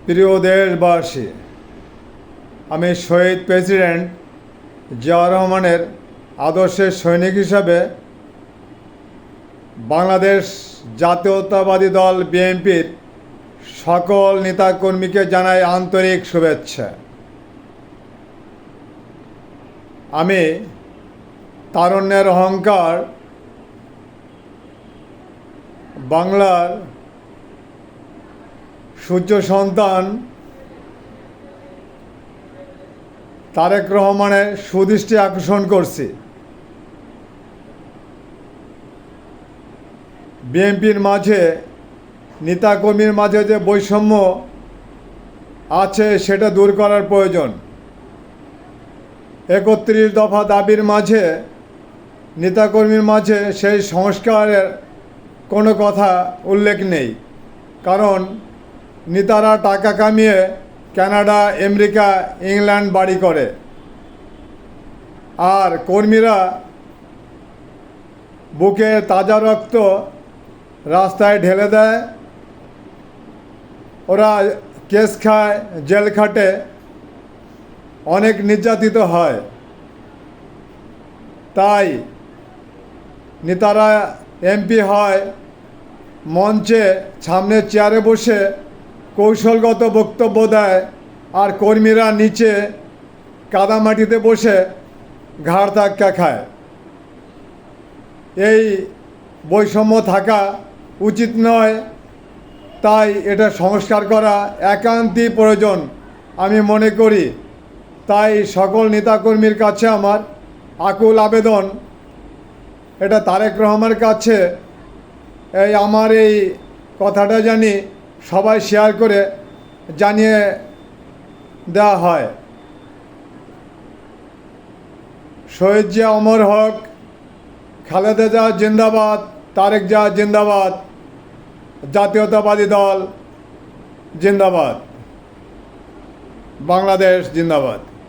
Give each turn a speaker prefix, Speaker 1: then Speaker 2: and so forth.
Speaker 1: প্রিয় দেশবাসী, আমি শহীদ প্রেসিডেন্ট জিয়াউর রহমানের আদর্শের সৈনিক হিসাবে বাংলাদেশ জাতীয়তাবাদী দল বিএনপির সকল নেতাকর্মীকে জানাই আন্তরিক শুভেচ্ছা। আমি তারুণ্যের অহংকার বাংলার সূর্য সন্তান তারেক রহমানের সুদৃষ্টি আকর্ষণ করছি। বিএনপির মাঝে নেতাকর্মীর মাঝে যে বৈষম্য আছে সেটা দূর করার প্রয়োজন। ৩১ দফা দাবির মাঝে নেতাকর্মীর মাঝে সেই সংস্কারের কোনো কথা উল্লেখ নেই, কারণ নেতারা টাকা কামিয়ে কানাডা, আমেরিকা, ইংল্যান্ড বাড়ি করে, আর কর্মীরা বুকে তাজা রক্ত রাস্তায় ঢেলে দেয়। ওরা কেস খায়, জেল খাটে, অনেক নির্যাতিত হয়। তাই নেতারা এমপি হয়, মঞ্চে সামনে চেয়ারে বসে কৌশলগত বক্তব্য দেয়, আর কর্মীরা নিচে কাদামাটিতে বসে ঘাড় ধাক্কা খায়। এই বৈষম্য থাকা উচিত নয়, তাই এটা সংস্কার করা একান্তই প্রয়োজন আমি মনে করি। তাই সকল নেতাকর্মীর কাছে আমার আকুল আবেদন, এটা তারেক রহমানের কাছে আমার এই কথাটা জানি সবাই শেয়ার করে জানিয়ে দেওয়া হয়। শহীদ জিয়া অমর হক, খালেদা জিয়া জিন্দাবাদ, তারেক জিয়া জিন্দাবাদ, জাতীয়তাবাদী দল জিন্দাবাদ, বাংলাদেশ জিন্দাবাদ।